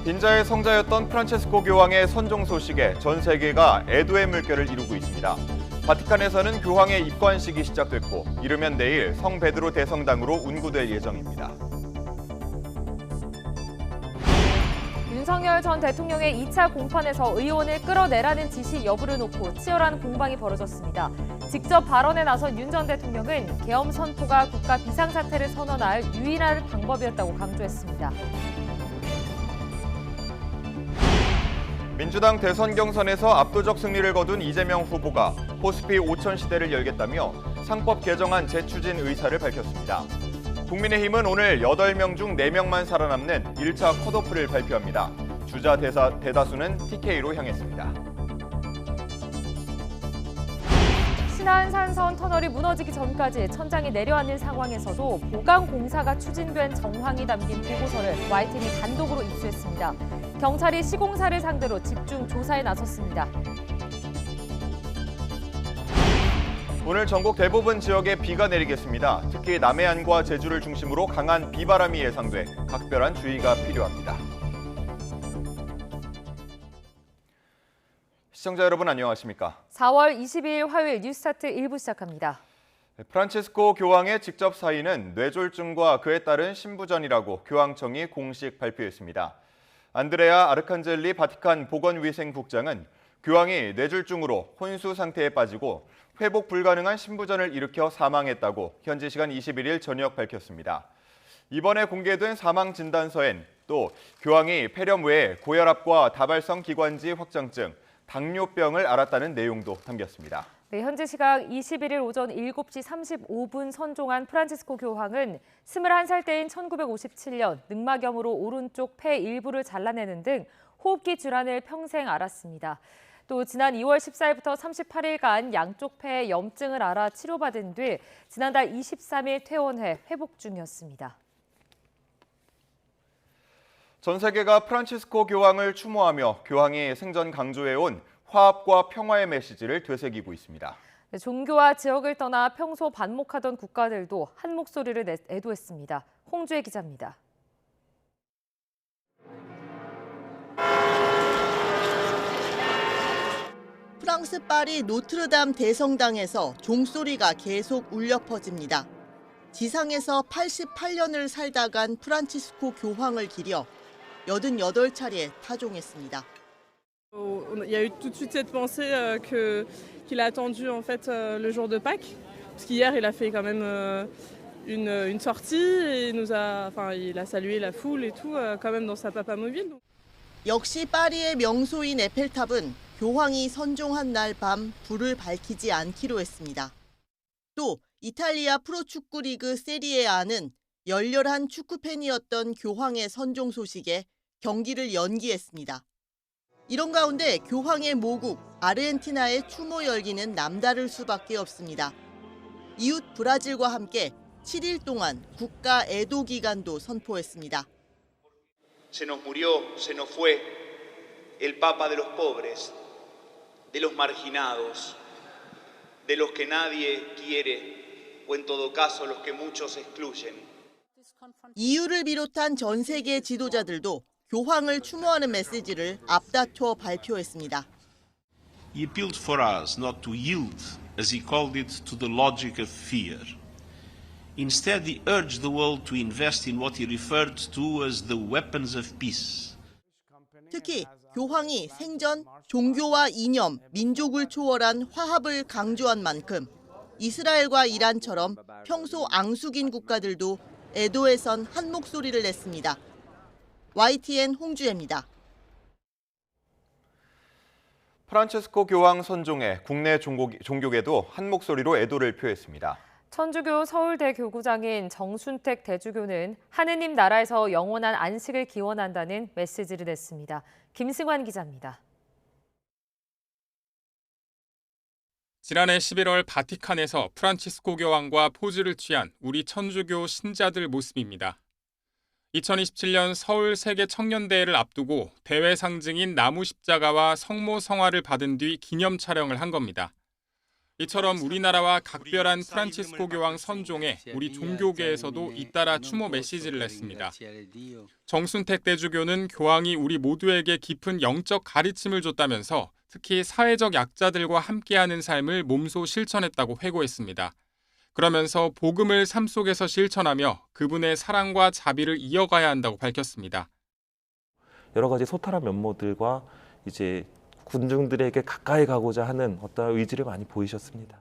빈자의 성자였던 프란체스코 교황의 선종 소식에 전 세계가 애도의 물결을 이루고 있습니다. 바티칸에서는 교황의 입관식이 시작됐고 이르면 내일 성 베드로 대성당으로 운구될 예정입니다. 윤석열 전 대통령의 2차 공판에서 의원을 끌어내라는 지시 여부를 놓고 치열한 공방이 벌어졌습니다. 직접 발언에 나선 윤 전 대통령은 계엄 선포가 국가 비상사태를 선언할 유일한 방법이었다고 강조했습니다. 민주당 대선 경선에서 압도적 승리를 거둔 이재명 후보가 포스피 5천 시대를 열겠다며 상법 개정안 재추진 의사를 밝혔습니다. 국민의힘은 오늘 8명 중 4명만 살아남는 1차 컷오프를 발표합니다. 주자 대다수는 TK로 향했습니다. 신안산선 터널이 무너지기 전까지 천장이 내려앉는 상황에서도 보강 공사가 추진된 정황이 담긴 보고서를 YTN이 단독으로 입수했습니다. 경찰이 시공사를 상대로 집중 조사에 나섰습니다. 오늘 전국 대부분 지역에 비가 내리겠습니다. 특히 남해안과 제주를 중심으로 강한 비바람이 예상돼 각별한 주의가 필요합니다. 시청자 여러분 안녕하십니까? 4월 22일 화요일 뉴스타트 1부 시작합니다. 프란체스코 교황의 직접 사인은 뇌졸중과 그에 따른 신부전이라고 교황청이 공식 발표했습니다. 안드레아 아르칸젤리 바티칸 보건위생국장은 교황이 뇌졸중으로 혼수 상태에 빠지고 회복 불가능한 신부전을 일으켜 사망했다고 현지 시간 21일 저녁 밝혔습니다. 이번에 공개된 사망 진단서엔 또 교황이 폐렴 외에 고혈압과 다발성 기관지 확장증, 당뇨병을 앓았다는 내용도 담겼습니다. 네, 현지 시각 21일 오전 7시 35분 선종한 프란치스코 교황은 21살 때인 1957년 늑막염으로 오른쪽 폐 일부를 잘라내는 등 호흡기 질환을 평생 앓았습니다. 또 지난 2월 14일부터 38일간 양쪽 폐에 염증을 앓아 치료받은 뒤 지난달 23일 퇴원해 회복 중이었습니다. 전 세계가 프란치스코 교황을 추모하며 교황이 생전 강조해온 화합과 평화의 메시지를 되새기고 있습니다. 네, 종교와 지역을 떠나 평소 반목하던 국가들도 한 목소리를 애도했습니다. 홍주혜 기자입니다. 프랑스 파리 노트르담 대성당에서 종소리가 계속 울려 퍼집니다. 지상에서 88년을 살다 간 프란치스코 교황을 기려 88차례 타종했습니다. Il y a eu tout de suite cette pensée qu'il a attendu en fait le jour de Pâques, parce qu'hier il a fait quand même une sortie et il a salué la foule et tout quand même dans sa papamobile. 역시 파리의 명소인 에펠탑은 교황이 선종한 날 밤 불을 밝히지 않기로 했습니다. 또 이탈리아 프로축구 리그 세리에아는 열렬한 축구 팬이었던 교황의 선종 소식에 경기를 연기했습니다. 이런 가운데 교황의 모국 아르헨티나의 추모 열기는 남다를 수밖에 없습니다. 이웃 브라질과 함께 7일 동안 국가 애도 기간도 선포했습니다. Se nos murió, se nos fue el Papa de los pobres, de los marginados, de los que nadie quiere, o en todo caso los que muchos excluyen. EU를 비롯한 전 세계 지도자들도 교황을 추모하는 메시지를 앞다퉈 발표했습니다. He appealed for us not to yield, as he called it, to the logic of fear. Instead, he urged the world to invest in what he referred to as the weapons of peace. 특히 교황이 생전 종교와 이념, 민족을 초월한 화합을 강조한 만큼 이스라엘과 이란처럼 평소 앙숙인 국가들도 애도에 선 한 목소리를 냈습니다. YTN 홍주혜입니다. 프란체스코 교황 선종에 국내 종교계도 한 목소리로 애도를 표했습니다. 천주교 서울대 교구장인 정순택 대주교는 하느님 나라에서 영원한 안식을 기원한다는 메시지를 냈습니다. 김승환 기자입니다. 지난해 11월 바티칸에서 프란치스코 교황과 포즈를 취한 우리 천주교 신자들 모습입니다. 2027년 서울 세계 청년대회를 앞두고 대회 상징인 나무 십자가와 성모 성화를 받은 뒤 기념 촬영을 한 겁니다. 이처럼 우리나라와 각별한 프란치스코 교황 선종에 우리 종교계에서도 잇따라 추모 메시지를 냈습니다. 정순택 대주교는 교황이 우리 모두에게 깊은 영적 가르침을 줬다면서 특히 사회적 약자들과 함께하는 삶을 몸소 실천했다고 회고했습니다. 그러면서 복음을 삶 속에서 실천하며 그분의 사랑과 자비를 이어가야 한다고 밝혔습니다. 여러 가지 소탈한 면모들과 이제 군중들에게 가까이 가고자 하는 어떤 의지를 많이 보이셨습니다.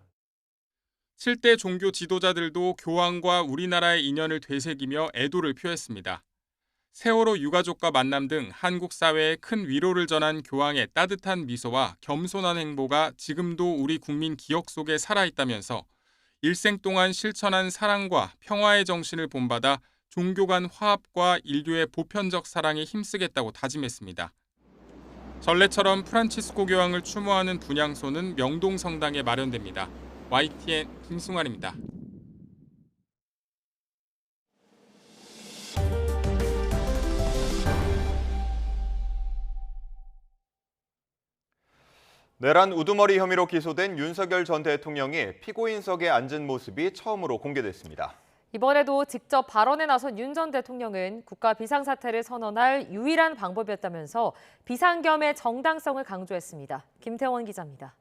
7대 종교 지도자들도 교황과 우리나라의 인연을 되새기며 애도를 표했습니다. 세월호 유가족과 만남 등 한국 사회에 큰 위로를 전한 교황의 따뜻한 미소와 겸손한 행보가 지금도 우리 국민 기억 속에 살아있다면서 일생 동안 실천한 사랑과 평화의 정신을 본받아 종교 간 화합과 인류의 보편적 사랑에 힘쓰겠다고 다짐했습니다. 전래처럼 프란치스코 교황을 추모하는 분향소는 명동성당에 마련됩니다. YTN 김승환입니다. 내란 우두머리 혐의로 기소된 윤석열 전 대통령이 피고인석에 앉은 모습이 처음으로 공개됐습니다. 이번에도 직접 발언에 나선 윤 전 대통령은 국가 비상사태를 선언할 유일한 방법이었다면서 비상겸의 정당성을 강조했습니다. 김태원 기자입니다.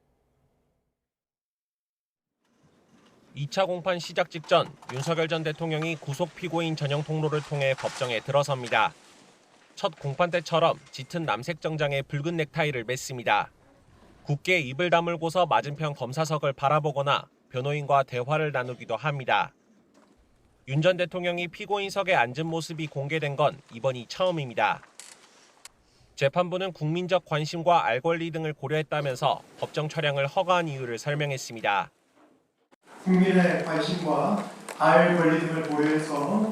2차 공판 시작 직전 윤석열 전 대통령이 구속 피고인 전용 통로를 통해 법정에 들어섭니다. 첫 공판 때처럼 짙은 남색 정장에 붉은 넥타이를 맸습니다. 굳게 입을 다물고서 맞은편 검사석을 바라보거나 변호인과 대화를 나누기도 합니다. 윤 전 대통령이 피고인석에 앉은 모습이 공개된 건 이번이 처음입니다. 재판부는 국민적 관심과 알 권리 등을 고려했다면서 법정 촬영을 허가한 이유를 설명했습니다. 국민의 관심과 알 권리 등을 고려해서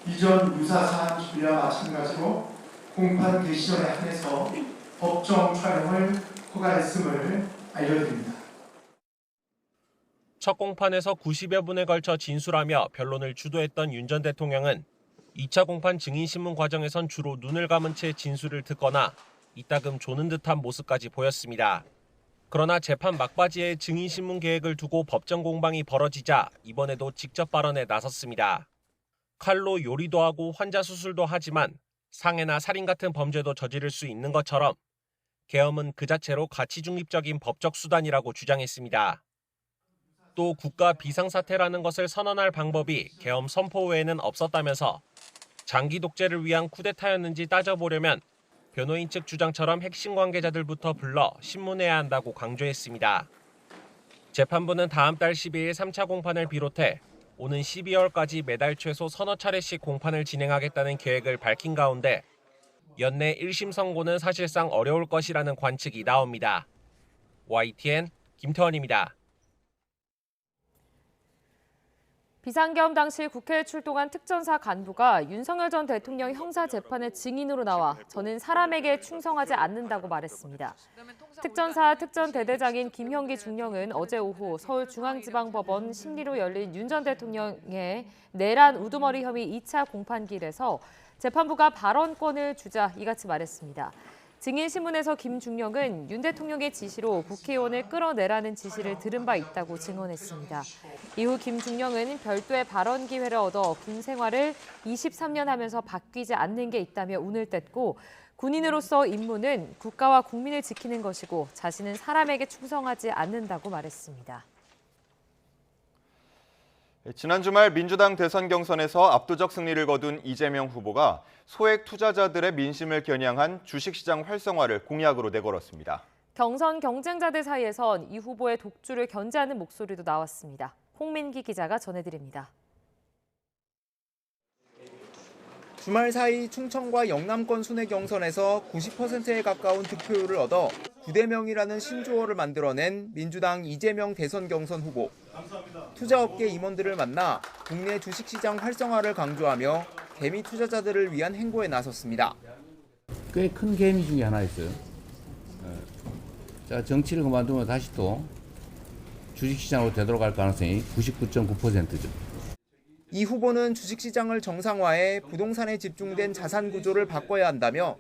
이전 유사 사안 준비와 마찬가지로 공판 개시 전에 한해서 법정 촬영을 허가했음을 알려드립니다. 첫 공판에서 90여 분에 걸쳐 진술하며 변론을 주도했던 윤 전 대통령은 2차 공판 증인신문 과정에선 주로 눈을 감은 채 진술을 듣거나 이따금 조는 듯한 모습까지 보였습니다. 그러나 재판 막바지에 증인신문 계획을 두고 법정 공방이 벌어지자 이번에도 직접 발언에 나섰습니다. 칼로 요리도 하고 환자 수술도 하지만 상해나 살인 같은 범죄도 저지를 수 있는 것처럼 계엄은 그 자체로 가치 중립적인 법적 수단이라고 주장했습니다. 또 국가 비상사태라는 것을 선언할 방법이 계엄 선포 외에는 없었다면서 장기 독재를 위한 쿠데타였는지 따져보려면 변호인 측 주장처럼 핵심 관계자들부터 불러 신문해야 한다고 강조했습니다. 재판부는 다음 달 12일 3차 공판을 비롯해 오는 12월까지 매달 최소 서너 차례씩 공판을 진행하겠다는 계획을 밝힌 가운데 연내 1심 선고는 사실상 어려울 것이라는 관측이 나옵니다. YTN 김태원입니다. 비상겸 당시 국회에 출동한 특전사 간부가 윤석열 전 대통령 형사재판의 증인으로 나와 저는 사람에게 충성하지 않는다고 말했습니다. 특전사 특전대대장인 김형기 중령은 어제 오후 서울중앙지방법원 심리로 열린 윤 전 대통령의 내란 우두머리 혐의 2차 공판기일에서 재판부가 발언권을 주자 이같이 말했습니다. 증인신문에서 김 중령은 윤 대통령의 지시로 국회의원을 끌어내라는 지시를 들은 바 있다고 증언했습니다. 이후 김 중령은 별도의 발언 기회를 얻어 군 생활을 23년 하면서 바뀌지 않는 게 있다며 운을 뗐고 군인으로서 임무는 국가와 국민을 지키는 것이고 자신은 사람에게 충성하지 않는다고 말했습니다. 지난 주말 민주당 대선 경선에서 압도적 승리를 거둔 이재명 후보가 소액 투자자들의 민심을 겨냥한 주식시장 활성화를 공약으로 내걸었습니다. 경선 경쟁자들 사이에선 이 후보의 독주를 견제하는 목소리도 나왔습니다. 홍민기 기자가 전해드립니다. 주말 사이 충청과 영남권 순회 경선에서 90%에 가까운 득표율을 얻어 9대명이라는 신조어를 만들어낸 민주당 이재명 대선 경선 후보. 투자업계 임원들을 만나 국내 주식시장 활성화를 강조하며 개미 투자자들을 위한 행보에 나섰습니다. 꽤 큰 개미 중에 하나 있어요. 자, 정치를 그만두면 다시 또 주식시장으로 되돌아갈 가능성이 99.9%죠. 이 후보는 주식시장을 정상화해 부동산에 집중된 자산 구조를 바꿔야 한다며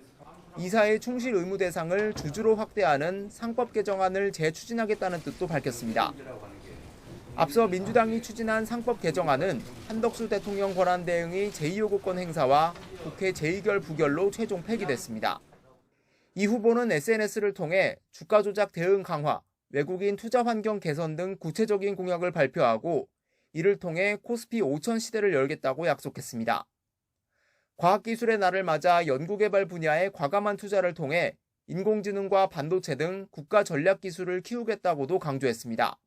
이사의 충실 의무 대상을 주주로 확대하는 상법 개정안을 재추진하겠다는 뜻도 밝혔습니다. 앞서 민주당이 추진한 상법 개정안은 한덕수 대통령 권한 대행의 제2요구권 행사와 국회 제2결 부결로 최종 폐기됐습니다. 이 후보는 SNS를 통해 주가 조작 대응 강화, 외국인 투자 환경 개선 등 구체적인 공약을 발표하고 이를 통해 코스피 5천 시대를 열겠다고 약속했습니다. 과학기술의 날을 맞아 연구개발 분야에 과감한 투자를 통해 인공지능과 반도체 등 국가 전략 기술을 키우겠다고도 강조했습니다.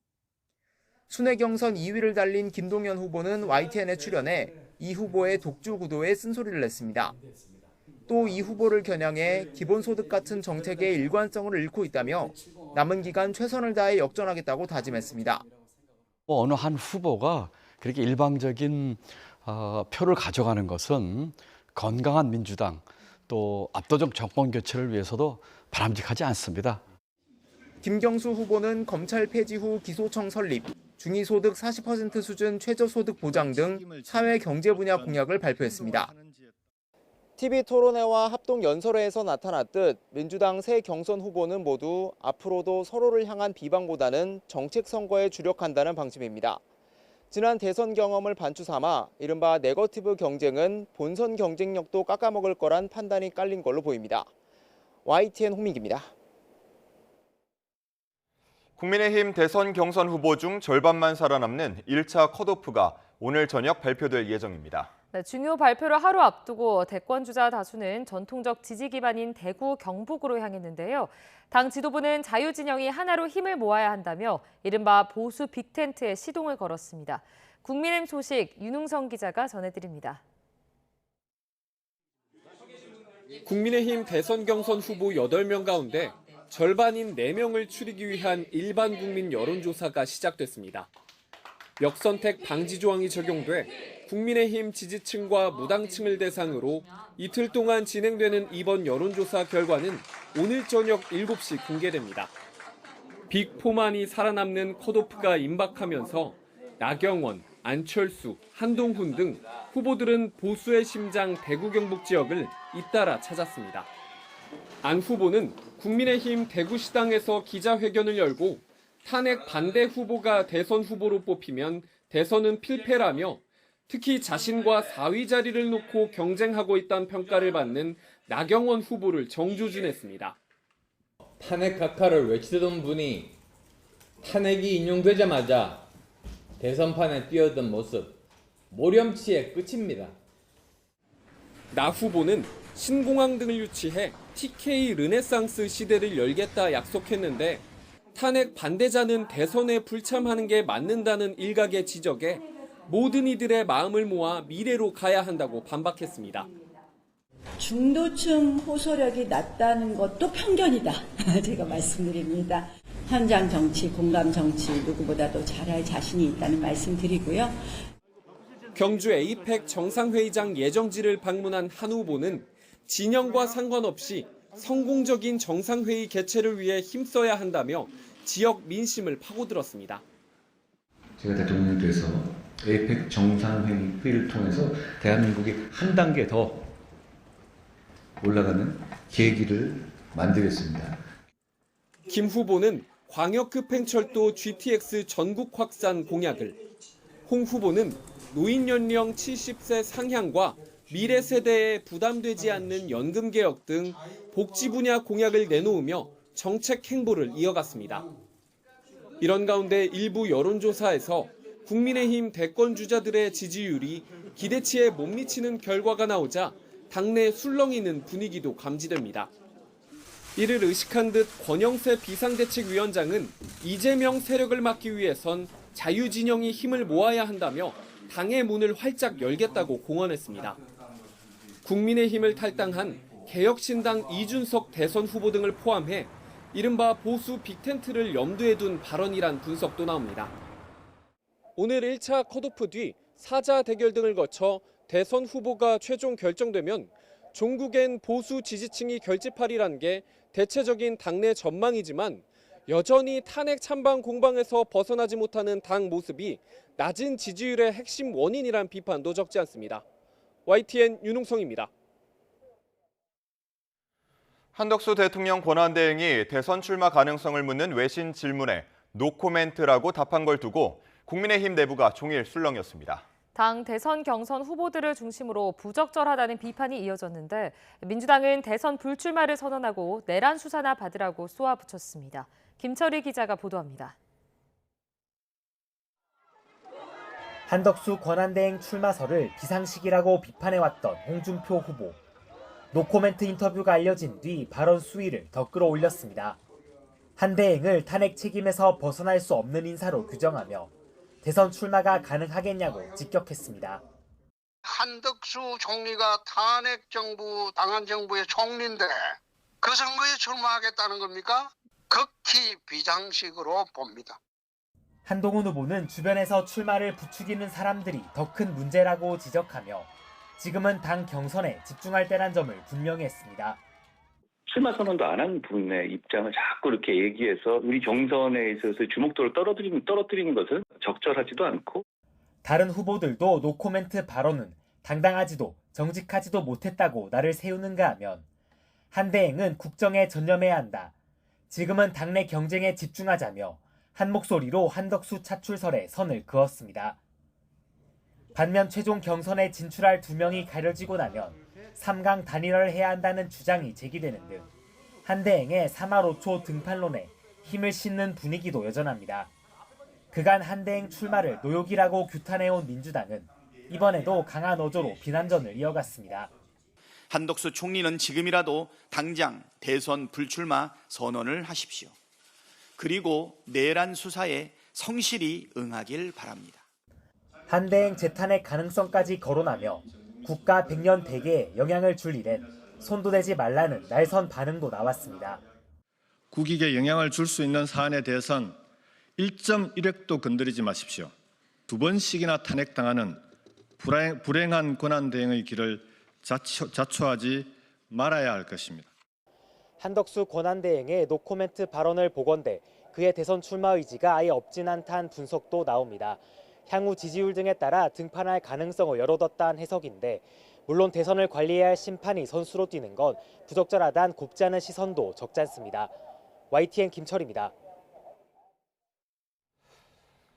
순회 경선 2위를 달린 김동연 후보는 YTN에 출연해 이 후보의 독주 구도에 쓴소리를 냈습니다. 또 이 후보를 겨냥해 기본소득 같은 정책의 일관성을 잃고 있다며 남은 기간 최선을 다해 역전하겠다고 다짐했습니다. 어느 한 후보가 그렇게 일방적인 표를 가져가는 것은 건강한 민주당 또 압도적 정권 교체를 위해서도 바람직하지 않습니다. 김경수 후보는 검찰 폐지 후 기소청 설립, 중위소득 40% 수준 최저소득 보장 등 사회 경제 분야 공약을 발표했습니다. TV 토론회와 합동 연설회에서 나타났듯 민주당 새 경선 후보는 모두 앞으로도 서로를 향한 비방보다는 정책 선거에 주력한다는 방침입니다. 지난 대선 경험을 반추 삼아 이른바 네거티브 경쟁은 본선 경쟁력도 깎아먹을 거란 판단이 깔린 걸로 보입니다. YTN 홍민기입니다. 국민의힘 대선 경선 후보 중 절반만 살아남는 1차 컷오프가 오늘 저녁 발표될 예정입니다. 네, 중요 발표를 하루 앞두고 대권주자 다수는 전통적 지지 기반인 대구, 경북으로 향했는데요. 당 지도부는 자유진영이 하나로 힘을 모아야 한다며 이른바 보수 빅텐트에 시동을 걸었습니다. 국민의힘 소식 윤웅성 기자가 전해드립니다. 국민의힘 대선 경선 후보 8명 가운데 절반인 4명을 추리기 위한 일반 국민 여론조사가 시작됐습니다. 역선택 방지 조항이 적용돼 국민의힘 지지층과 무당층을 대상으로 이틀 동안 진행되는 이번 여론조사 결과는 오늘 저녁 7시 공개됩니다. 빅4만이 살아남는 컷오프가 임박하면서 나경원, 안철수, 한동훈 등 후보들은 보수의 심장 대구 경북 지역을 잇따라 찾았습니다. 안 후보는 국민의힘 대구시당에서 기자회견을 열고 탄핵 반대 후보가 대선 후보로 뽑히면 대선은 필패라며 특히 자신과 4위 자리를 놓고 경쟁하고 있다는 평가를 받는 나경원 후보를 정조준했습니다. 탄핵 각하를 외치던 분이 탄핵이 인용되자마자 대선판에 뛰어든 모습, 모렴치의 끝입니다. 나 후보는 신공항 등을 유치해 TK 르네상스 시대를 열겠다 약속했는데 탄핵 반대자는 대선에 불참하는 게 맞는다는 일각의 지적에 모든 이들의 마음을 모아 미래로 가야 한다고 반박했습니다. 중도층 호소력이 낮다는 것도 편견이다. 제가 말씀드립니다. 현장 정치, 공감 정치 누구보다도 잘할 자신이 있다는 말씀 드리고요. 경주 에이펙 정상회의장 예정지를 방문한 한 후보는 진영과 상관없이 성공적인 정상회의 개최를 위해 힘써야 한다며 지역 민심을 파고들었습니다. 제가 대통령이 돼서 에이펙 정상회의를 통해서 대한민국이 한 단계 더 올라가는 계기를 만들겠습니다. 김 후보는 광역급행철도 GTX 전국 확산 공약을, 홍 후보는 노인 연령 70세 상향과 미래 세대에 부담되지 않는 연금 개혁 등 복지 분야 공약을 내놓으며 정책 행보를 이어갔습니다. 이런 가운데 일부 여론조사에서 국민의힘 대권 주자들의 지지율이 기대치에 못 미치는 결과가 나오자 당내 술렁이는 분위기도 감지됩니다. 이를 의식한 듯 권영세 비상대책위원장은 이재명 세력을 막기 위해선 자유진영이 힘을 모아야 한다며 당의 문을 활짝 열겠다고 공언했습니다. 국민의힘을 탈당한 개혁신당 이준석 대선 후보 등을 포함해 이른바 보수 빅텐트를 염두에 둔 발언이란 분석도 나옵니다. 오늘 1차 컷오프 뒤 사자 대결 등을 거쳐 대선 후보가 최종 결정되면 종국엔 보수 지지층이 결집하리란 게 대체적인 당내 전망이지만 여전히 탄핵 찬반 공방에서 벗어나지 못하는 당 모습이 낮은 지지율의 핵심 원인이란 비판도 적지 않습니다. YTN 윤웅성입니다. 한덕수 대통령 권한대행이 대선 출마 가능성을 묻는 외신 질문에 노코멘트라고 답한 걸 두고 국민의힘 내부가 종일 술렁이었습니다. 당 대선 경선 후보들을 중심으로 부적절하다는 비판이 이어졌는데 민주당은 대선 불출마를 선언하고 내란 수사나 받으라고 쏘아붙였습니다. 김철희 기자가 보도합니다. 한덕수 권한대행 출마설을 비상식이라고 비판해왔던 홍준표 후보. 노코멘트 인터뷰가 알려진 뒤 발언 수위를 더 끌어올렸습니다. 한 대행을 탄핵 책임에서 벗어날 수 없는 인사로 규정하며 대선 출마가 가능하겠냐고 직격했습니다. 한덕수 총리가 탄핵 정부, 당한 정부의 총리인데 그 선거에 출마하겠다는 겁니까? 극히 비상식으로 봅니다. 한동훈 후보는 주변에서 출마를 부추기는 사람들이 더 큰 문제라고 지적하며 지금은 당 경선에 집중할 때란 점을 분명히 했습니다. 출마 선언도 안 한 분의 입장을 자꾸 이렇게 얘기해서 우리 경선에 있어서 주목도를 떨어뜨리는 것은 적절하지도 않고. 다른 후보들도 노코멘트 발언은 당당하지도 정직하지도 못했다고 나를 세우는가 하면 한 대행은 국정에 전념해야 한다. 지금은 당내 경쟁에 집중하자며 한 목소리로 한덕수 차출설에 선을 그었습니다. 반면 최종 경선에 진출할 두 명이 가려지고 나면 3강 단일화를 해야 한다는 주장이 제기되는 등 한대행의 3할 5초 등판론에 힘을 싣는 분위기도 여전합니다. 그간 한대행 출마를 노욕이라고 규탄해온 민주당은 이번에도 강한 어조로 비난전을 이어갔습니다. 한덕수 총리는 지금이라도 당장 대선 불출마 선언을 하십시오. 그리고 내란 수사에 성실히 응하길 바랍니다. 한대행 재탄핵 가능성까지 거론하며 국가 100년 대계에 영향을 줄 일엔 손도 대지 말라는 날선 반응도 나왔습니다. 국익에 영향을 줄 수 있는 사안에 대해선 1.1획도 건드리지 마십시오. 2번씩이나 탄핵당하는 불행한 권한대행의 길을 자초하지 말아야 할 것입니다. 한덕수 권한대행의 노코멘트 발언을 보건대 그의 대선 출마 의지가 아예 없진 않다는 분석도 나옵니다. 향후 지지율 등에 따라 등판할 가능성을 열어뒀다는 해석인데 물론 대선을 관리해야 할 심판이 선수로 뛰는 건 부적절하다는 곱지 않은 시선도 적지 않습니다. YTN 김철입니다.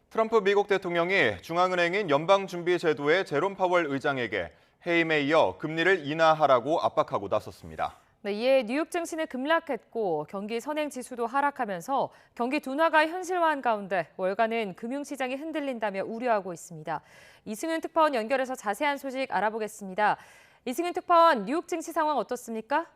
트럼프 미국 대통령이 중앙은행인 연방준비제도의 제롬 파월 의장에게 해임에 이어 금리를 인하하라고 압박하고 나섰습니다. 네, 이에 뉴욕 증시는 급락했고 경기 선행 지수도 하락하면서 경기 둔화가 현실화한 가운데 월가는 금융시장이 흔들린다며 우려하고 있습니다. 이승윤 특파원 연결해서 자세한 소식 알아보겠습니다. 이승윤 특파원, 뉴욕 증시 상황 어떻습니까?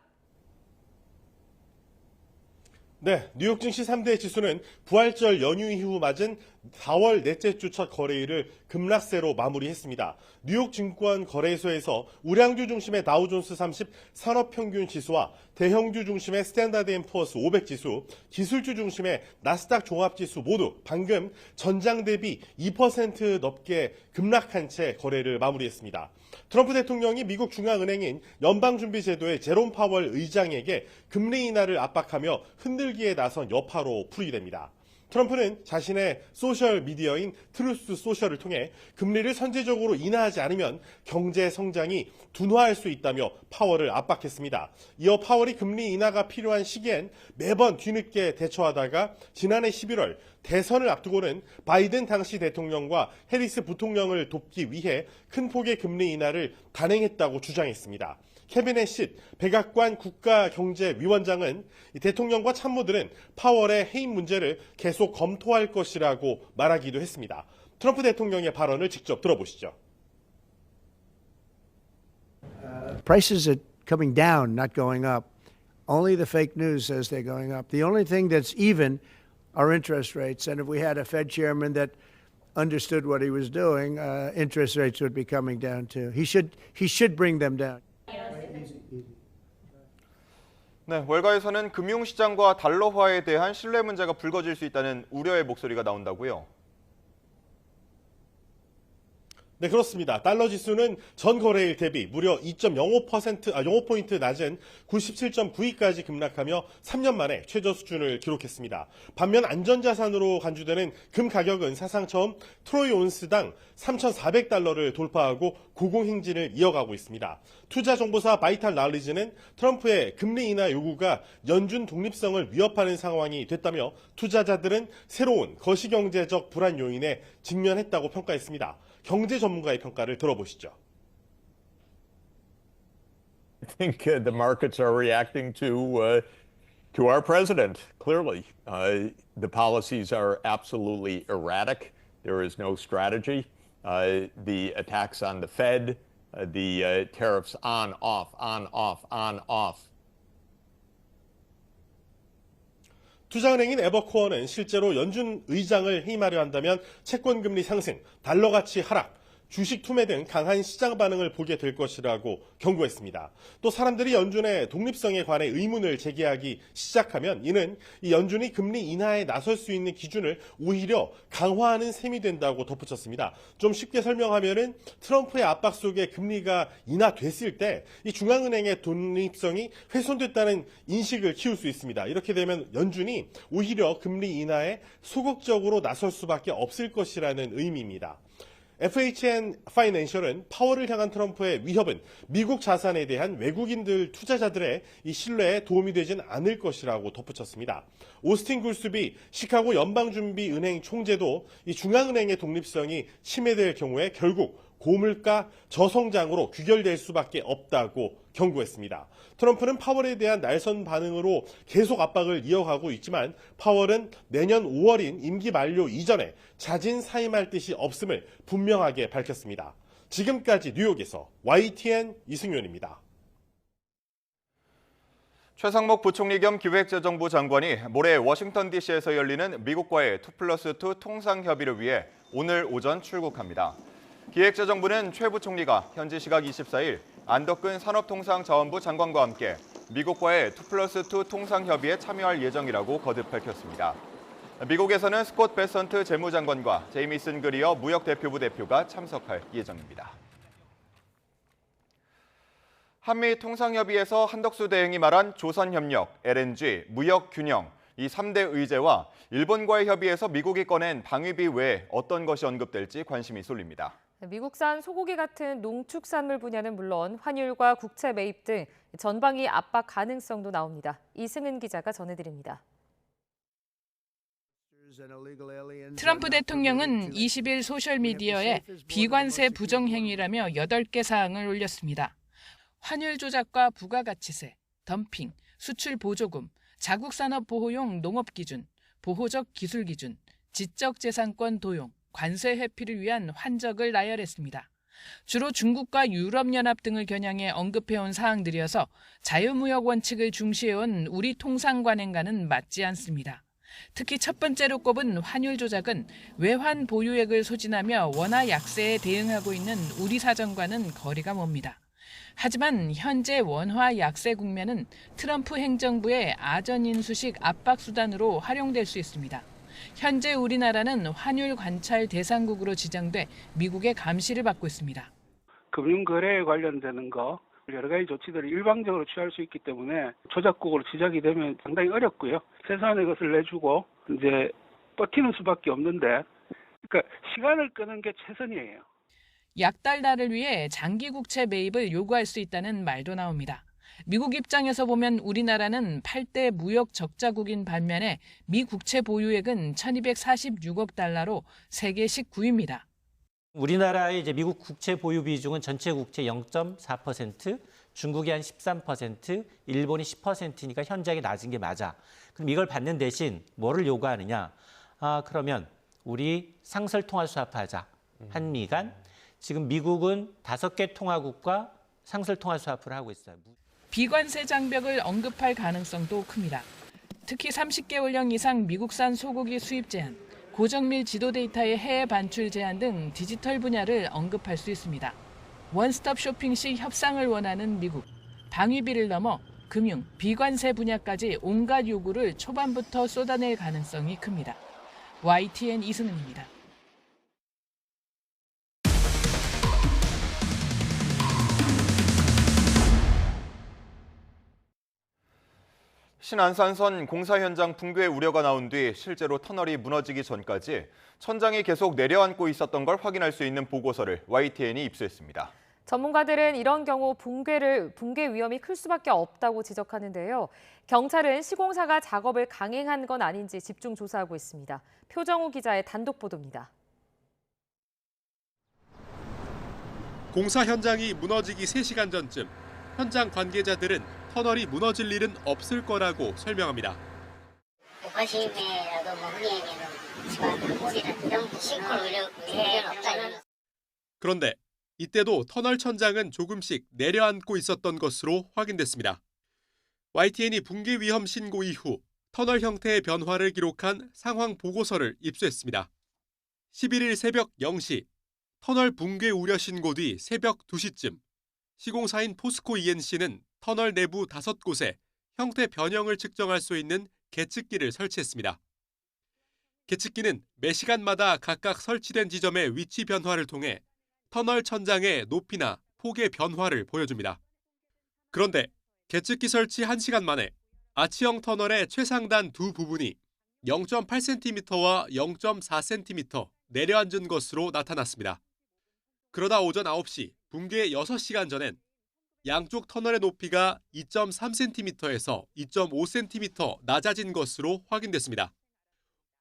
네, 뉴욕 증시 3대 지수는 부활절 연휴 이후 맞은 4월 넷째 주 첫 거래일을 급락세로 마무리했습니다. 뉴욕 증권 거래소에서 우량주 중심의 다우존스 30 산업평균 지수와 대형주 중심의 스탠다드 앤 푸어스 500 지수, 기술주 중심의 나스닥 종합지수 모두 방금 전장 대비 2% 넘게 급락한 채 거래를 마무리했습니다. 트럼프 대통령이 미국 중앙은행인 연방준비제도의 제롬 파월 의장에게 금리 인하를 압박하며 흔들기에 나선 여파로 풀이됩니다. 트럼프는 자신의 소셜미디어인 트루스 소셜을 통해 금리를 선제적으로 인하하지 않으면 경제 성장이 둔화할 수 있다며 파월을 압박했습니다. 이어 파월이 금리 인하가 필요한 시기엔 매번 뒤늦게 대처하다가 지난해 11월 대선을 앞두고는 바이든 당시 대통령과 해리스 부통령을 돕기 위해 큰 폭의 금리 인하를 단행했다고 주장했습니다. 케빈 애씑 백악관 국가경제위원장은 대통령과 참모들은 파월의 해임 문제를 계속 검토할 것이라고 말하기도 했습니다. 트럼프 대통령의 발언을 직접 들어보시죠. Prices are coming down, not going up. Only the fake news says they're going up. The only thing that's even are interest rates. And if we had a Fed chairman that understood what he was doing, interest rates would be coming down too. He should bring them down. 네, 월가에서는 금융시장과 달러화에 대한 신뢰 문제가 불거질 수 있다는 우려의 목소리가 나온다고요. 네, 그렇습니다. 달러 지수는 전 거래일 대비 무려 0.05포인트 낮은 97.92까지 급락하며 3년 만에 최저 수준을 기록했습니다. 반면 안전자산으로 간주되는 금 가격은 사상 처음 트로이 온스당 3,400달러를 돌파하고 고공행진을 이어가고 있습니다. 투자정보사 바이탈 날리지는 트럼프의 금리 인하 요구가 연준 독립성을 위협하는 상황이 됐다며 투자자들은 새로운 거시경제적 불안 요인에 직면했다고 평가했습니다. 경제 전문가의 평가를 들어보시죠. I think the markets are reacting to our president. Clearly, the policies are absolutely erratic. There is no strategy. The attacks on the Fed, the tariffs on, off, on, off, on, off. 투자은행인 에버코어는 실제로 연준 의장을 해임하려 한다면 채권금리 상승, 달러 가치 하락, 주식 투매 등 강한 시장 반응을 보게 될 것이라고 경고했습니다. 또 사람들이 연준의 독립성에 관해 의문을 제기하기 시작하면 이는 이 연준이 금리 인하에 나설 수 있는 기준을 오히려 강화하는 셈이 된다고 덧붙였습니다. 좀 쉽게 설명하면은 트럼프의 압박 속에 금리가 인하됐을 때 이 중앙은행의 독립성이 훼손됐다는 인식을 키울 수 있습니다. 이렇게 되면 연준이 오히려 금리 인하에 소극적으로 나설 수밖에 없을 것이라는 의미입니다. FHN 파이낸셜은 파월을 향한 트럼프의 위협은 미국 자산에 대한 외국인들 투자자들의 이 신뢰에 도움이 되진 않을 것이라고 덧붙였습니다. 오스틴 굴스비 시카고 연방준비은행 총재도 이 중앙은행의 독립성이 침해될 경우에 결국 고물가 저성장으로 귀결될 수밖에 없다고 경고했습니다. 트럼프는 파월에 대한 날선 반응으로 계속 압박을 이어가고 있지만 파월은 내년 5월인 임기 만료 이전에 자진 사임할 뜻이 없음을 분명하게 밝혔습니다. 지금까지 뉴욕에서 YTN 이승윤입니다. 최상목 부총리 겸 기획재정부 장관이 모레 워싱턴 DC에서 열리는 미국과의 2+2 통상협의를 위해 오늘 오전 출국합니다. 기획재정부는 최 부총리가 현지 시각 24일 안덕근 산업통상자원부 장관과 함께 미국과의 2+2 통상협의에 참여할 예정이라고 거듭 밝혔습니다. 미국에서는 스콧 베선트 재무장관과 제이미슨 그리어 무역대표부 대표가 참석할 예정입니다. 한미 통상협의에서 한덕수 대행이 말한 조선협력, LNG, 무역균형, 이 3대 의제와 일본과의 협의에서 미국이 꺼낸 방위비 외에 어떤 것이 언급될지 관심이 쏠립니다. 미국산 소고기 같은 농축산물 분야는 물론 환율과 국채 매입 등 전방위 압박 가능성도 나옵니다. 이승은 기자가 전해드립니다. 트럼프 대통령은 20일 소셜미디어에 비관세 부정행위라며 8개 사항을 올렸습니다. 환율 조작과 부가가치세, 덤핑, 수출 보조금, 자국산업 보호용 농업기준, 보호적 기술기준, 지적재산권 도용, 관세 회피를 위한 환적을 나열했습니다. 주로 중국과 유럽연합 등을 겨냥해 언급해온 사항들이어서 자유무역 원칙을 중시해온 우리 통상관행과는 맞지 않습니다. 특히 첫 번째로 꼽은 환율 조작은 외환 보유액을 소진하며 원화 약세에 대응하고 있는 우리 사정과는 거리가 멉니다. 하지만 현재 원화 약세 국면은 트럼프 행정부의 아전인수식 압박 수단으로 활용될 수 있습니다. 현재 우리나라는 환율 관찰 대상국으로 지정돼 미국의 감시를 받고 있습니다. 금융거래에 관련되는 거 여러 가지 조치들을 일방적으로 취할 수 있기 때문에 조작국으로 지적이 되면 상당히 어렵고요. 최소한의 것을 내주고 이제 버티는 수밖에 없는데 그러니까 시간을 끄는 게 최선이에요. 약달날을 위해 장기 국채 매입을 요구할 수 있다는 말도 나옵니다. 미국 입장에서 보면 우리나라는 8대 무역 적자국인 반면에 미 국채 보유액은 1246억 달러로 세계 19위입니다. 우리나라의 이제 미국 국채 보유 비중은 전체 국채 0.4%, 중국이 한 13%, 일본이 10%니까 현저하게 낮은 게 맞아. 그럼 이걸 받는 대신 뭐를 요구하느냐? 그러면 우리 상설 통화 수합하자. 한미 간. 지금 미국은 5개 통화국과 상설 통화 수합을 하고 있어요. 비관세 장벽을 언급할 가능성도 큽니다. 특히 30개월령 이상 미국산 소고기 수입 제한, 고정밀 지도 데이터의 해외 반출 제한 등 디지털 분야를 언급할 수 있습니다. 원스톱 쇼핑식 협상을 원하는 미국, 방위비를 넘어 금융, 비관세 분야까지 온갖 요구를 초반부터 쏟아낼 가능성이 큽니다. YTN 이승은입니다. 신안산선 공사 현장 붕괴 우려가 나온 뒤 실제로 터널이 무너지기 전까지 천장이 계속 내려앉고 있었던 걸 확인할 수 있는 보고서를 YTN이 입수했습니다. 전문가들은 이런 경우 붕괴 위험이 클 수밖에 없다고 지적하는데요. 경찰은 시공사가 작업을 강행한 건 아닌지 집중 조사하고 있습니다. 표정우 기자의 단독 보도입니다. 공사 현장이 무너지기 3시간 전쯤 현장 관계자들은 터널이 무너질 일은 없을 거라고 설명합니다. 백화심이라도 흔히에게는 우리는 시골 의료는 없다. 그런데 이때도 터널 천장은 조금씩 내려앉고 있었던 것으로 확인됐습니다. YTN이 붕괴 위험 신고 이후 터널 형태의 변화를 기록한 상황 보고서를 입수했습니다. 11일 새벽 0시 터널 붕괴 우려 신고 뒤 새벽 2시쯤 시공사인 포스코 ENC는 터널 내부 5곳에 형태 변형을 측정할 수 있는 계측기를 설치했습니다. 계측기는 매 시간마다 각각 설치된 지점의 위치 변화를 통해 터널 천장의 높이나 폭의 변화를 보여줍니다. 그런데 계측기 설치 1시간 만에 아치형 터널의 최상단 두 부분이 0.8cm와 0.4cm 내려앉은 것으로 나타났습니다. 그러다 오전 9시 붕괴 6시간 전엔 양쪽 터널의 높이가 2.3cm에서 2.5cm 낮아진 것으로 확인됐습니다.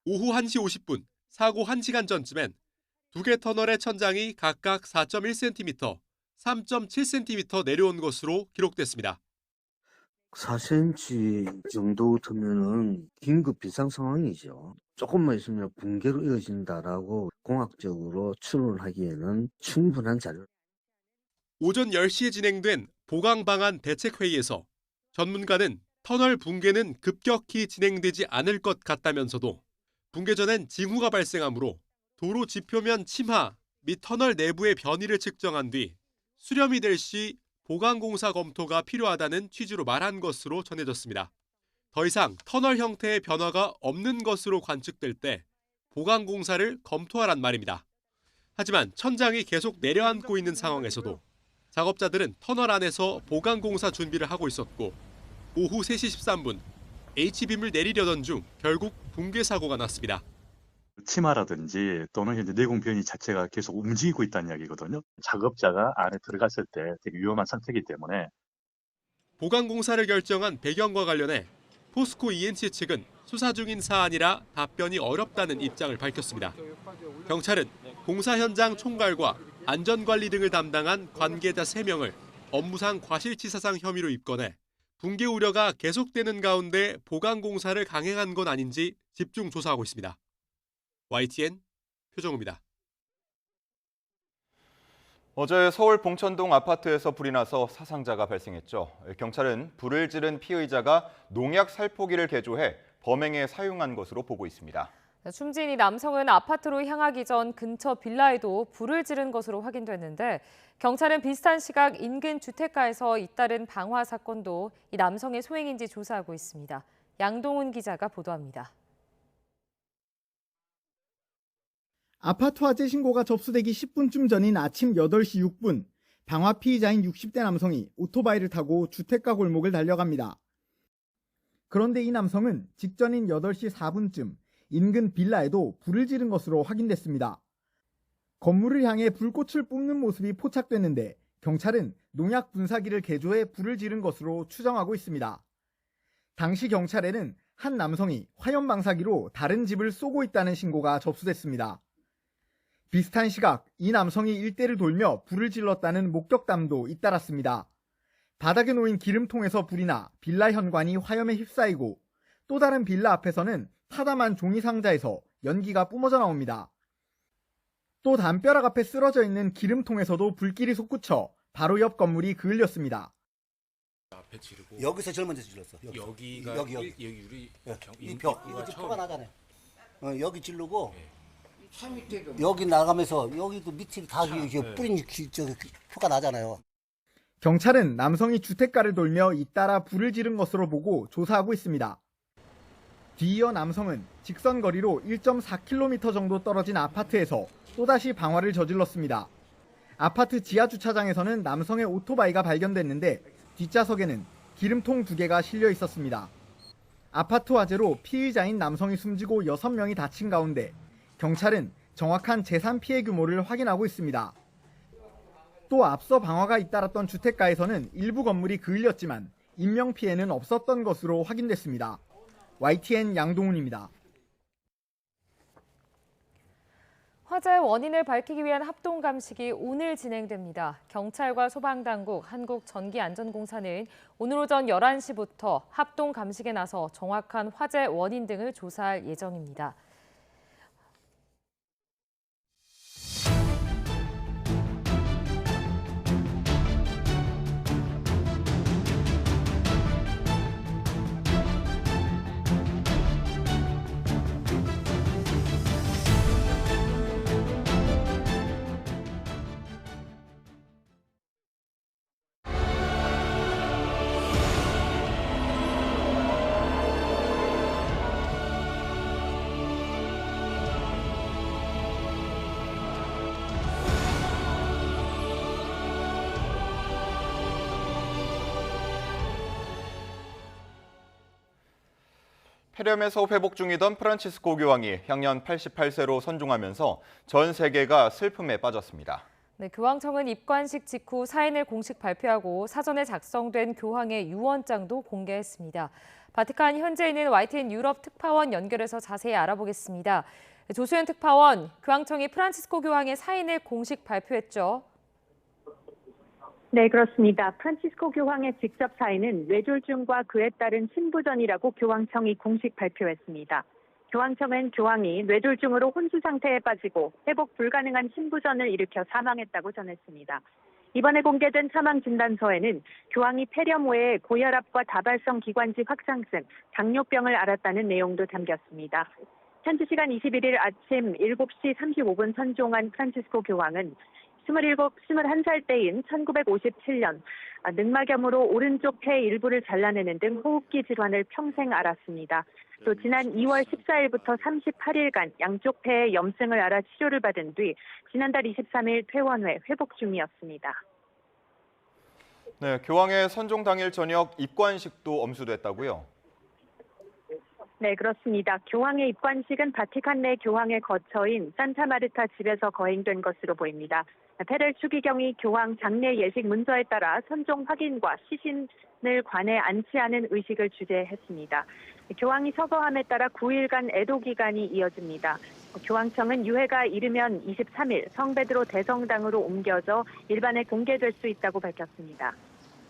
오후 1시 50분, 사고 1시간 전쯤엔 두 개 터널의 천장이 각각 4.1cm, 3.7cm 내려온 것으로 기록됐습니다. 4cm 정도 되면은 긴급 비상 상황이죠. 조금만 있으면 붕괴로 이어진다라고 공학적으로 추론하기에는 충분한 자료. 오전 10시에 진행된 보강 방안 대책회의에서 전문가는 터널 붕괴는 급격히 진행되지 않을 것 같다면서도 붕괴 전엔 징후가 발생하므로 도로 지표면 침하 및 터널 내부의 변이를 측정한 뒤 수렴이 될 시 보강공사 검토가 필요하다는 취지로 말한 것으로 전해졌습니다. 더 이상 터널 형태의 변화가 없는 것으로 관측될 때 보강공사를 검토하란 말입니다. 하지만 천장이 계속 내려앉고 있는 상황에서도 작업자들은 터널 안에서 보강공사 준비를 하고 있었고 오후 3시 13분 H빔을 내리려던 중 결국 붕괴 사고가 났습니다. 침하라든지 또는 현재 내공 변이 자체가 계속 움직이고 있다는 이야기거든요. 작업자가 안에 들어갔을 때 되게 위험한 상태이기 때문에. 보강공사를 결정한 배경과 관련해 포스코 ENC 측은 수사 중인 사안이라 답변이 어렵다는 입장을 밝혔습니다. 경찰은 공사 현장 총괄과 안전관리 등을 담당한 관계자 3명을 업무상 과실치사상 혐의로 입건해 붕괴 우려가 계속되는 가운데 보강공사를 강행한 건 아닌지 집중 조사하고 있습니다. YTN 표정우입니다. 어제 서울 봉천동 아파트에서 불이 나서 사상자가 발생했죠. 경찰은 불을 지른 피의자가 농약 살포기를 개조해 범행에 사용한 것으로 보고 있습니다. 숨진 이 남성은 아파트로 향하기 전 근처 빌라에도 불을 지른 것으로 확인됐는데 경찰은 비슷한 시각 인근 주택가에서 잇따른 방화 사건도 이 남성의 소행인지 조사하고 있습니다. 양동훈 기자가 보도합니다. 아파트 화재 신고가 접수되기 10분쯤 전인 아침 8시 6분, 방화 피의자인 60대 남성이 오토바이를 타고 주택가 골목을 달려갑니다. 그런데 이 남성은 직전인 8시 4분쯤 인근 빌라에도 불을 지른 것으로 확인됐습니다. 건물을 향해 불꽃을 뿜는 모습이 포착됐는데 경찰은 농약 분사기를 개조해 불을 지른 것으로 추정하고 있습니다. 당시 경찰에는 한 남성이 화염 방사기로 다른 집을 쏘고 있다는 신고가 접수됐습니다. 비슷한 시각 이 남성이 일대를 돌며 불을 질렀다는 목격담도 잇따랐습니다. 바닥에 놓인 기름통에서 불이 나 빌라 현관이 화염에 휩싸이고 또 다른 빌라 앞에서는 타담한 종이 상자에서 연기가 뿜어져 나옵니다. 또 담벼락 앞에 쓰러져 있는 기름통에서도 불길이 솟구쳐 바로 옆 건물이 그을렸습니다. 앞에 지르고 여기서 제일 먼저 질렀어. 여기가 여기 우리 이 벽 이거 지금 표가 나잖아요. 여기 지르고 여기 나가면서 여기도 밑에 다 뿌린 표가 나잖아요. 경찰은 남성이 주택가를 돌며 잇따라 불을 지른 것으로 보고 조사하고 있습니다. 뒤이어 남성은 직선 거리로 1.4km 정도 떨어진 아파트에서 또다시 방화를 저질렀습니다. 아파트 지하 주차장에서는 남성의 오토바이가 발견됐는데 뒷좌석에는 기름통 2개가 실려 있었습니다. 아파트 화재로 피의자인 남성이 숨지고 6명이 다친 가운데 경찰은 정확한 재산 피해 규모를 확인하고 있습니다. 또 앞서 방화가 잇따랐던 주택가에서는 일부 건물이 그을렸지만 인명피해는 없었던 것으로 확인됐습니다. YTN 양동훈입니다. 화재의 원인을 밝히기 위한 합동 감식이 오늘 진행됩니다. 경찰과 소방당국, 한국전기안전공사는 오늘 오전 11시부터 합동 감식에 나서 정확한 화재 원인 등을 조사할 예정입니다. 폐렴에서 회복 중이던 프란치스코 교황이 향년 88세로 선종하면서 전 세계가 슬픔에 빠졌습니다. 네, 교황청은 입관식 직후 사인을 공식 발표하고 사전에 작성된 교황의 유언장도 공개했습니다. 바티칸 현재 있는 YTN 유럽 특파원 연결해서 자세히 알아보겠습니다. 조수연 특파원, 교황청이 프란치스코 교황의 사인을 공식 발표했죠. 네, 그렇습니다. 프란치스코 교황의 직접 사인은 뇌졸중과 그에 따른 신부전이라고 교황청이 공식 발표했습니다. 교황청은 교황이 뇌졸중으로 혼수 상태에 빠지고 회복 불가능한 신부전을 일으켜 사망했다고 전했습니다. 이번에 공개된 사망 진단서에는 교황이 폐렴 외에 고혈압과 다발성 기관지 확장증, 당뇨병을 앓았다는 내용도 담겼습니다. 현지 시간 21일 아침 7시 35분 선종한 프란치스코 교황은 21살 때인 1957년 늑막염으로 오른쪽 폐 일부를 잘라내는 등 호흡기 질환을 평생 앓았습니다. 또 지난 2월 14일부터 38일간 양쪽 폐에 염증을 앓아 치료를 받은 뒤 지난달 23일 퇴원 후에 회복 중이었습니다. 네, 교황의 선종 당일 저녁 입관식도 엄수됐다고요? 네, 그렇습니다. 교황의 입관식은 바티칸 내 교황의 거처인 산타마르타 집에서 거행된 것으로 보입니다. 페렐 추기경이 교황 장례 예식 문서에 따라 선종 확인과 시신을 관에 안치하는 의식을 주재했습니다. 교황이 서거함에 따라 9일간 애도 기간이 이어집니다. 교황청은 유해가 이르면 23일 성베드로 대성당으로 옮겨져 일반에 공개될 수 있다고 밝혔습니다.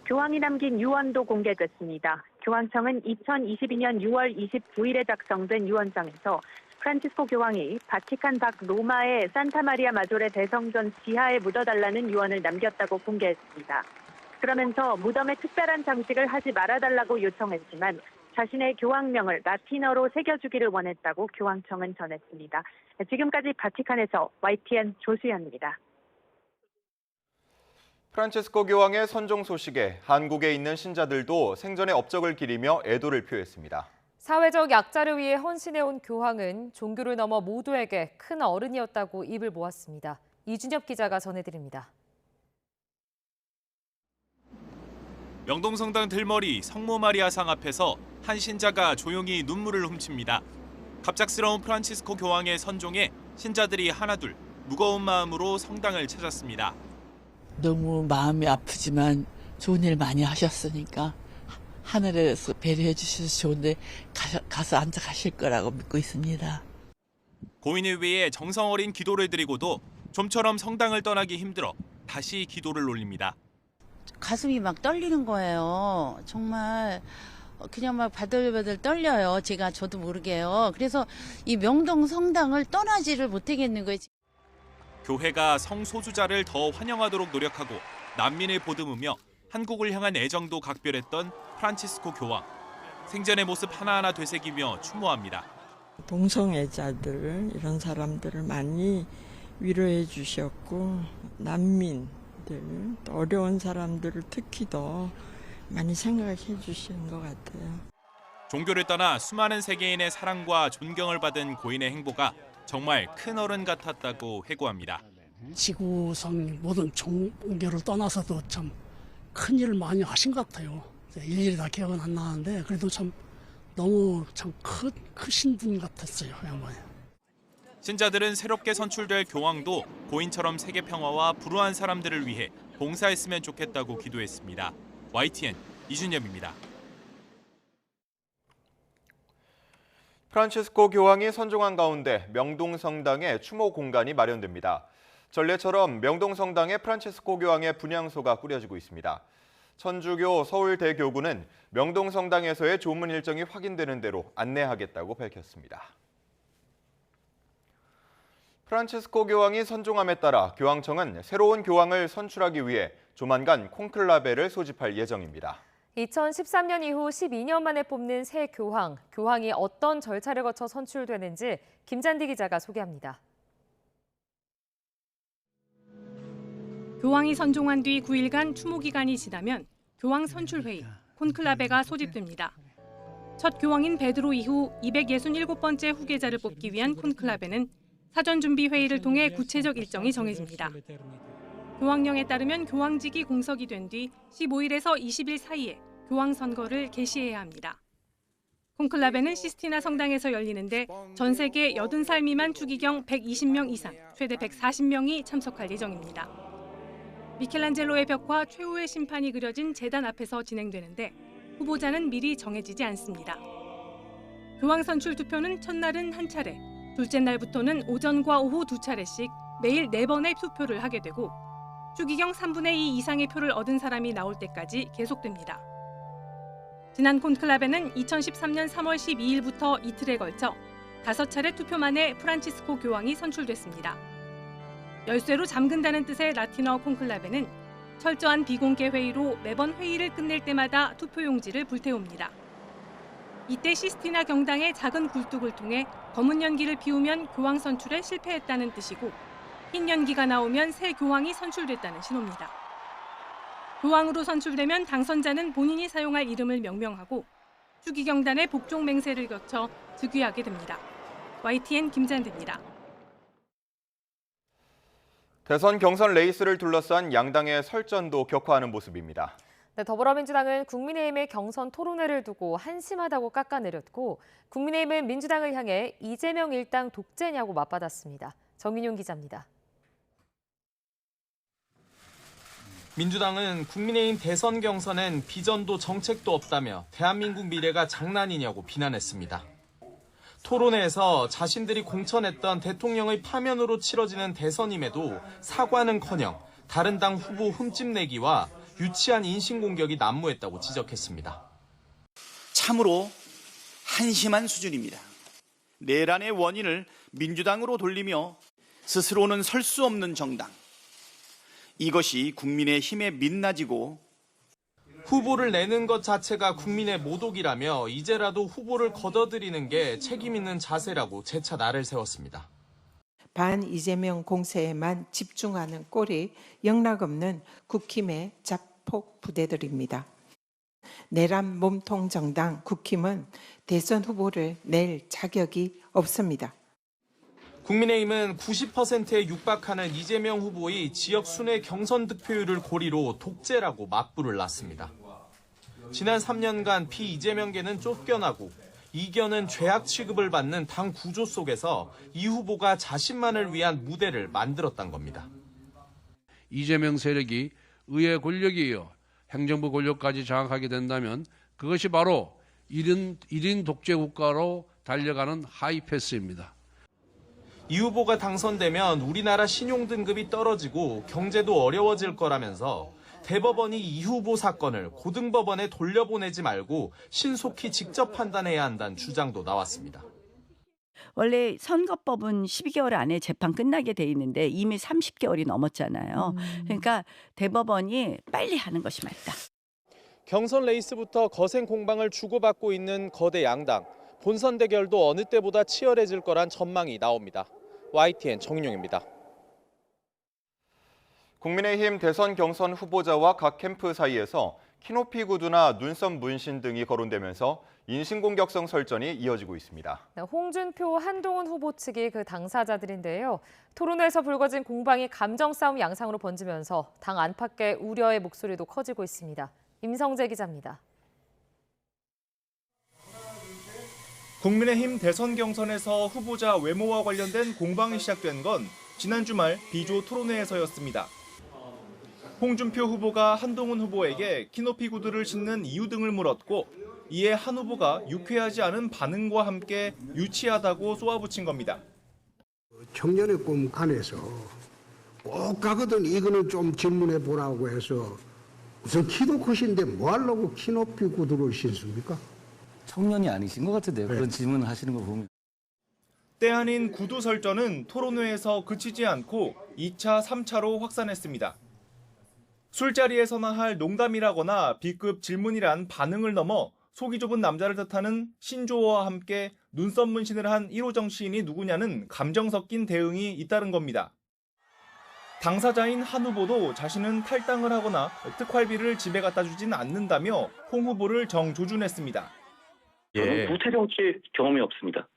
교황이 남긴 유언도 공개됐습니다. 교황청은 2022년 6월 29일에 작성된 유언장에서 프란치스코 교황이 바티칸 밖 로마의 산타마리아 마조레 대성전 지하에 묻어달라는 유언을 남겼다고 공개했습니다. 그러면서 무덤에 특별한 장식을 하지 말아달라고 요청했지만 자신의 교황명을 라틴어로 새겨주기를 원했다고 교황청은 전했습니다. 지금까지 바티칸에서 YTN 조수연입니다. 프란치스코 교황의 선종 소식에 한국에 있는 신자들도 생전의 업적을 기리며 애도를 표했습니다. 사회적 약자를 위해 헌신해온 교황은 종교를 넘어 모두에게 큰 어른이었다고 입을 모았습니다. 이준엽 기자가 전해드립니다. 명동성당 들머리 성모 마리아상 앞에서 한 신자가 조용히 눈물을 훔칩니다. 갑작스러운 프란치스코 교황의 선종에 신자들이 하나둘 무거운 마음으로 성당을 찾았습니다. 너무 마음이 아프지만 좋은 일 많이 하셨으니까 하늘에서 배려해 주셔서 좋은데 가서 앉아 가실 거라고 믿고 있습니다. 고인을 위해 정성 어린 기도를 드리고도 좀처럼 성당을 떠나기 힘들어 다시 기도를 올립니다. 가슴이 막 떨리는 거예요. 정말 그냥 막 바들바들 떨려요. 저도 모르게요. 그래서 이 명동 성당을 떠나지를 못하겠는 거예요. 교회가 성소수자를 더 환영하도록 노력하고 난민을 보듬으며 한국을 향한 애정도 각별했던 프란치스코 교황. 생전의 모습 하나하나 되새기며 추모합니다. 동성애자들 이런 사람들을 많이 위로해 주셨고 난민들 어려운 사람들을 특히 더 많이 생각해 주시는 것 같아요. 종교를 떠나 수많은 세계인의 사랑과 존경을 받은 고인의 행보가 정말 큰 어른 같았다고 회고합니다. 지구상 모든 종교를 떠나서도 참 큰 일을 많이 하신 것 같아요. 일일이 다 기억은 안 나는데 그래도 참 너무 참 크신 분 같았어요, 양반이. 신자들은 새롭게 선출될 교황도 고인처럼 세계 평화와 불우한 사람들을 위해 봉사했으면 좋겠다고 기도했습니다. YTN 이준엽입니다. 프란치스코 교황이 선종한 가운데 명동성당에 추모 공간이 마련됩니다. 전례처럼 명동성당에 프란치스코 교황의 분향소가 꾸려지고 있습니다. 천주교 서울대교구는 명동성당에서의 조문 일정이 확인되는 대로 안내하겠다고 밝혔습니다. 프란치스코 교황이 선종함에 따라 교황청은 새로운 교황을 선출하기 위해 조만간 콘클라베를 소집할 예정입니다. 2013년 이후 12년 만에 뽑는 새 교황, 교황이 어떤 절차를 거쳐 선출되는지 김잔디 기자가 소개합니다. 교황이 선종한 뒤 9일간 추모 기간이 지나면 교황 선출회의, 콘클라베가 소집됩니다. 첫 교황인 베드로 이후 267번째 후계자를 뽑기 위한 콘클라베는 사전 준비 회의를 통해 구체적 일정이 정해집니다. 교황령에 따르면 교황직이 공석이 된 뒤 15일에서 20일 사이에 교황 선거를 개시해야 합니다. 콘클라베는 시스티나 성당에서 열리는데 전 세계 80살 미만 추기경 120명 이상, 최대 140명이 참석할 예정입니다. 미켈란젤로의 벽화 최후의 심판이 그려진 제단 앞에서 진행되는데 후보자는 미리 정해지지 않습니다. 교황 선출 투표는 첫날은 한 차례, 둘째 날부터는 오전과 오후 2차례씩 매일 4번의 투표를 하게 되고 추기경 3분의 2 이상의 표를 얻은 사람이 나올 때까지 계속됩니다. 지난 콘클라베는 2013년 3월 12일부터 이틀에 걸쳐 5차례 투표 만에 프란치스코 교황이 선출됐습니다. 열쇠로 잠근다는 뜻의 라틴어 콘클라베는 철저한 비공개 회의로 매번 회의를 끝낼 때마다 투표용지를 불태웁니다. 이때 시스티나 경당의 작은 굴뚝을 통해 검은 연기를 피우면 교황 선출에 실패했다는 뜻이고 흰 연기가 나오면 새 교황이 선출됐다는 신호입니다. 교황으로 선출되면 당선자는 본인이 사용할 이름을 명명하고 추기경단의 복종 맹세를 거쳐 즉위하게 됩니다. YTN 김잔디입니다. 대선 경선 레이스를 둘러싼 양당의 설전도 격화하는 모습입니다. 네, 더불어민주당은 국민의힘의 경선 토론회를 두고 한심하다고 깎아내렸고 국민의힘은 민주당을 향해 이재명 일당 독재냐고 맞받았습니다. 정인용 기자입니다. 민주당은 국민의힘 대선 경선엔 비전도 정책도 없다며 대한민국 미래가 장난이냐고 비난했습니다. 토론회에서 자신들이 공천했던 대통령의 파면으로 치러지는 대선임에도 사과는커녕 다른 당 후보 흠집내기와 유치한 인신공격이 난무했다고 지적했습니다. 참으로 한심한 수준입니다. 내란의 원인을 민주당으로 돌리며 스스로는 설 수 없는 정당. 이것이 국민의 힘에 민낯이고 후보를 내는 것 자체가 국민의 모독이라며 이제라도 후보를 걷어들이는 게 책임 있는 자세라고 재차 날을 세웠습니다. 반 이재명 공세에만 집중하는 꼴이 영락없는 국힘의 자폭 부대들입니다. 내란 몸통 정당 국힘은 대선 후보를 낼 자격이 없습니다. 국민의힘은 90%에 육박하는 이재명 후보의 지역 순회 경선 득표율을 고리로 독재라고 맞불을 놨습니다. 지난 3년간 피이재명계는 쫓겨나고 이견은 죄악 취급을 받는 당 구조 속에서 이 후보가 자신만을 위한 무대를 만들었단 겁니다. 이재명 세력이 의회 권력에 이어 행정부 권력까지 장악하게 된다면 그것이 바로 1인 독재 국가로 달려가는 하이패스입니다. 이 후보가 당선되면 우리나라 신용 등급이 떨어지고 경제도 어려워질 거라면서 대법원이 이 후보 사건을 고등법원에 돌려보내지 말고 신속히 직접 판단해야 한다는 주장도 나왔습니다. 원래 선거법은 12개월 안에 재판 끝나게 돼 있는데 이미 30개월이 넘었잖아요. 그러니까 대법원이 빨리 하는 것이 맞다. 경선 레이스부터 거센 공방을 주고받고 있는 거대 양당. 본선 대결도 어느 때보다 치열해질 거란 전망이 나옵니다. YTN 정인용입니다. 국민의힘 대선 경선 후보자와 각 캠프 사이에서 키높이 구두나 눈썹 문신 등이 거론되면서 인신공격성 설전이 이어지고 있습니다. 홍준표, 한동훈 후보 측이 그 당사자들인데요. 토론회에서 불거진 공방이 감정 싸움 양상으로 번지면서 당 안팎의 우려의 목소리도 커지고 있습니다. 임성재 기자입니다. 국민의힘 대선 경선에서 후보자 외모와 관련된 공방이 시작된 건 지난 주말 비조 토론회에서였습니다. 홍준표 후보가 한동훈 후보에게 키높이 구두를 신는 이유 등을 물었고 이에 한 후보가 유쾌하지 않은 반응과 함께 유치하다고 쏘아붙인 겁니다. 청년의 꿈 안에서 꼭 가거든 이거는 좀 질문해 보라고 해서 우선 키도 크신데 뭐 하려고 키높이 구두를 신습니까? 청년이 아니신 것 같은데요. 그런 질문을 하시는 거 보면. 때 아닌 구두 설전은 토론회에서 그치지 않고 2차, 3차로 확산했습니다. 술자리에서나 할 농담이라거나 B급 질문이란 반응을 넘어 속이 좁은 남자를 뜻하는 신조어와 함께 눈썹 문신을 한 1호정 시인이 누구냐는 감정 섞인 대응이 잇따른 겁니다. 당사자인 한 후보도 자신은 탈당을 하거나 특활비를 집에 갖다 주진 않는다며 홍 후보를 정조준했습니다. 저는 부채 정치 경험이 없습니다.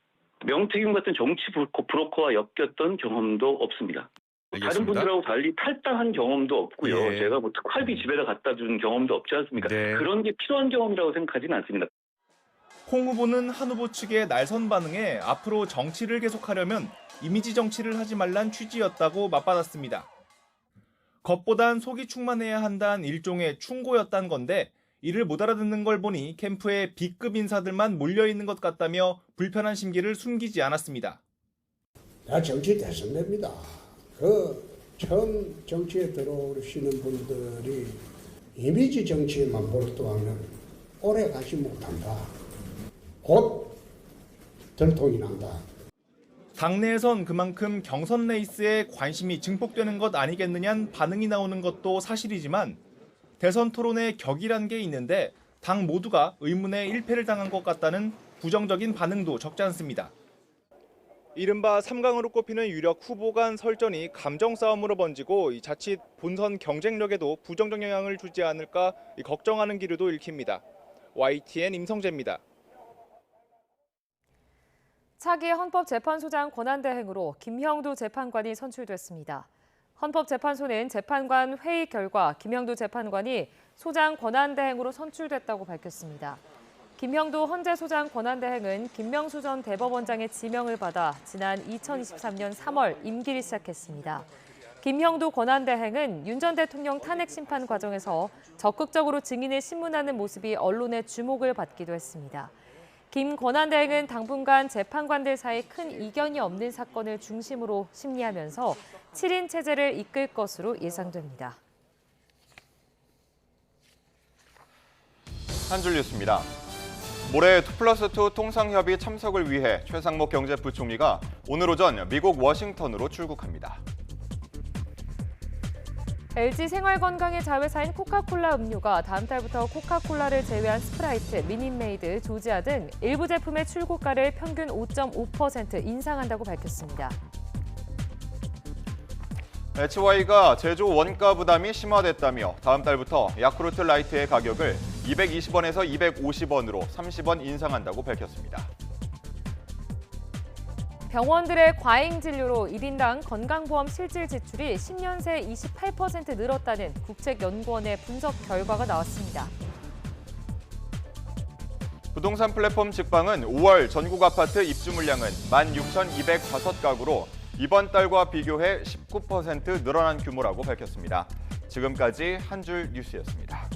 명태균 같은 정치 브로커와 엮였던 경험도 없습니다. 알겠습니다. 다른 분들하고 달리 탈당한 경험도 없고요. 예. 제가 뭐 특활비 집에다 갖다 준 경험도 없지 않습니까? 네. 그런 게 필요한 경험이라고 생각하지는 않습니다. 홍 후보는 한 후보 측의 날선 반응에 앞으로 정치를 계속하려면 이미지 정치를 하지 말란 취지였다고 맞받았습니다. 겉보단 속이 충만해야 한다는 일종의 충고였단 건데 이를 못 알아듣는 걸 보니 캠프에 B급 인사들만 몰려있는 것 같다며 불편한 심기를 숨기지 않았습니다. 나 정치 대선됩니다. 처음 정치에 들어오시는 분들이 이미지 정치에만 몰두하면 오래 가지 못한다. 곧 들통이 난다. 당내에선 그만큼 경선 레이스에 관심이 증폭되는 것 아니겠느냐는 반응이 나오는 것도 사실이지만 대선 토론에 격이란 게 있는데 당 모두가 의문의 1패를 당한 것 같다는 부정적인 반응도 적지 않습니다. 이른바 3강으로 꼽히는 유력 후보 간 설전이 감정 싸움으로 번지고 자칫 본선 경쟁력에도 부정적 영향을 주지 않을까 걱정하는 기류도 읽힙니다. YTN 임성재입니다. 차기 헌법재판소장 권한대행으로 김형두 재판관이 선출됐습니다. 헌법재판소는 재판관 회의 결과 김형두 재판관이 소장 권한대행으로 선출됐다고 밝혔습니다. 김형두 헌재 소장 권한대행은 김명수 전 대법원장의 지명을 받아 지난 2023년 3월 임기를 시작했습니다. 김형두 권한대행은 윤 전 대통령 탄핵 심판 과정에서 적극적으로 증인을 신문하는 모습이 언론의 주목을 받기도 했습니다. 김 권한대행은 당분간 재판관들 사이 큰 이견이 없는 사건을 중심으로 심리하면서 7인 체제를 이끌 것으로 예상됩니다. 한 줄 뉴스입니다. 모레 2+2 통상협의 참석을 위해 최상목 경제부총리가 오늘 오전 미국 워싱턴으로 출국합니다. LG 생활건강의 자회사인 코카콜라 음료가 다음 달부터 코카콜라를 제외한 스프라이트, 미니메이드, 조지아 등 일부 제품의 출고가를 평균 5.5% 인상한다고 밝혔습니다. HY가 제조 원가 부담이 심화됐다며 다음 달부터 야쿠르트 라이트의 가격을 220원에서 250원으로 30원 인상한다고 밝혔습니다. 병원들의 과잉 진료로 1인당 건강보험 실질 지출이 10년 새 28% 늘었다는 국책연구원의 분석 결과가 나왔습니다. 부동산 플랫폼 직방은 5월 전국 아파트 입주 물량은 16,205가구로 이번 달과 비교해 19% 늘어난 규모라고 밝혔습니다. 지금까지 한 줄 뉴스였습니다.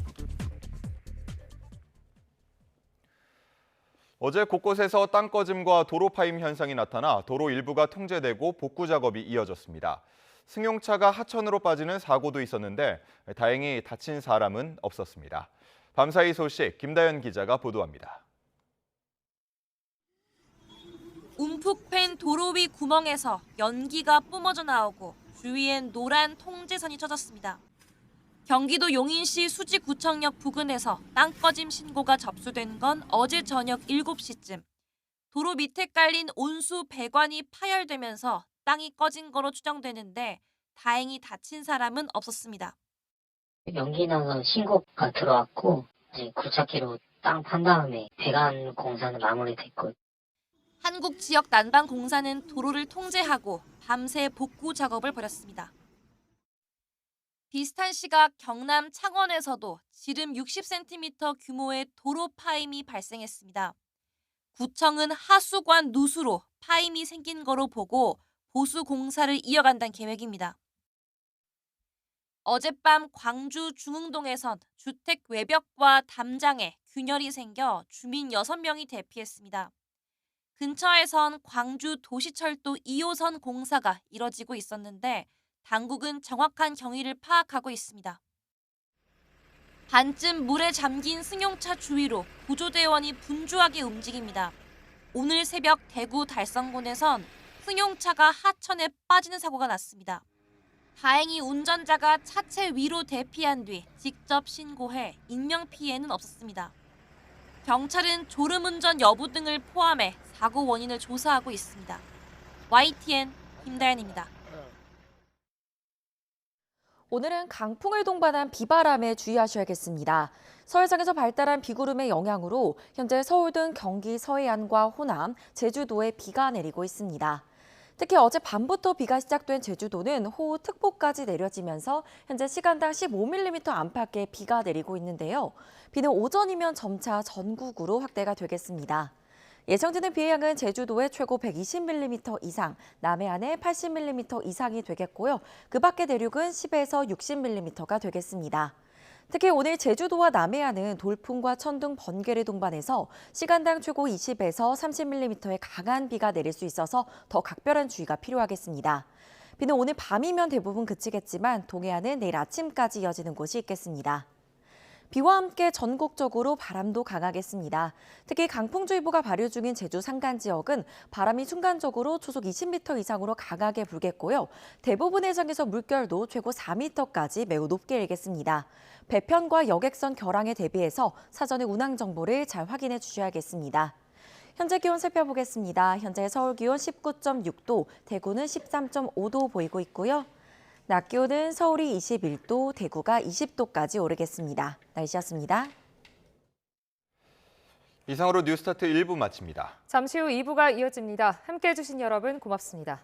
어제 곳곳에서 땅 꺼짐과 도로 파임 현상이 나타나 도로 일부가 통제되고 복구 작업이 이어졌습니다. 승용차가 하천으로 빠지는 사고도 있었는데 다행히 다친 사람은 없었습니다. 밤사이 소식 김다연 기자가 보도합니다. 움푹 팬 도로 위 구멍에서 연기가 뿜어져 나오고 주위엔 노란 통제선이 쳐졌습니다. 경기도 용인시 수지구청역 부근에서 땅 꺼짐 신고가 접수된 건 어제 저녁 7시쯤. 도로 밑에 깔린 온수 배관이 파열되면서 땅이 꺼진 거로 추정되는데 다행히 다친 사람은 없었습니다. 연기 나서 신고가 들어왔고 이제 굴착기로 땅 판 다음에 배관 공사는 마무리됐고. 한국지역난방공사는 도로를 통제하고 밤새 복구 작업을 벌였습니다. 비슷한 시각 경남 창원에서도 지름 60cm 규모의 도로 파임이 발생했습니다. 구청은 하수관 누수로 파임이 생긴 거로 보고 보수 공사를 이어간다는 계획입니다. 어젯밤 광주 중흥동에선 주택 외벽과 담장에 균열이 생겨 주민 6명이 대피했습니다. 근처에선 광주 도시철도 2호선 공사가 이뤄지고 있었는데 당국은 정확한 경위를 파악하고 있습니다. 반쯤 물에 잠긴 승용차 주위로 구조대원이 분주하게 움직입니다. 오늘 새벽 대구 달성군에선 승용차가 하천에 빠지는 사고가 났습니다. 다행히 운전자가 차체 위로 대피한 뒤 직접 신고해 인명피해는 없었습니다. 경찰은 졸음운전 여부 등을 포함해 사고 원인을 조사하고 있습니다. YTN 김다연입니다. 오늘은 강풍을 동반한 비바람에 주의하셔야겠습니다. 서해상에서 발달한 비구름의 영향으로 현재 서울 등 경기 서해안과 호남, 제주도에 비가 내리고 있습니다. 특히 어제 밤부터 비가 시작된 제주도는 호우특보까지 내려지면서 현재 시간당 15mm 안팎의 비가 내리고 있는데요. 비는 오전이면 점차 전국으로 확대가 되겠습니다. 예상되는 비의 양은 제주도에 최고 120mm 이상, 남해안에 80mm 이상이 되겠고요. 그 밖의 내륙은 10에서 60mm가 되겠습니다. 특히 오늘 제주도와 남해안은 돌풍과 천둥, 번개를 동반해서 시간당 최고 20에서 30mm의 강한 비가 내릴 수 있어서 더 각별한 주의가 필요하겠습니다. 비는 오늘 밤이면 대부분 그치겠지만 동해안은 내일 아침까지 이어지는 곳이 있겠습니다. 비와 함께 전국적으로 바람도 강하겠습니다. 특히 강풍주의보가 발효 중인 제주 산간 지역은 바람이 순간적으로 초속 20m 이상으로 강하게 불겠고요. 대부분의 해상에서 물결도 최고 4m까지 매우 높게 일겠습니다. 배편과 여객선 결항에 대비해서 사전에 운항 정보를 잘 확인해 주셔야겠습니다. 현재 기온 살펴보겠습니다. 현재 서울 기온 19.6도, 대구는 13.5도 보이고 있고요. 낮 기온은 서울이 21도, 대구가 20도까지 오르겠습니다. 날씨였습니다. 이상으로 뉴스타트 1부 마칩니다. 잠시 후 2부가 이어집니다. 함께해 주신 여러분 고맙습니다.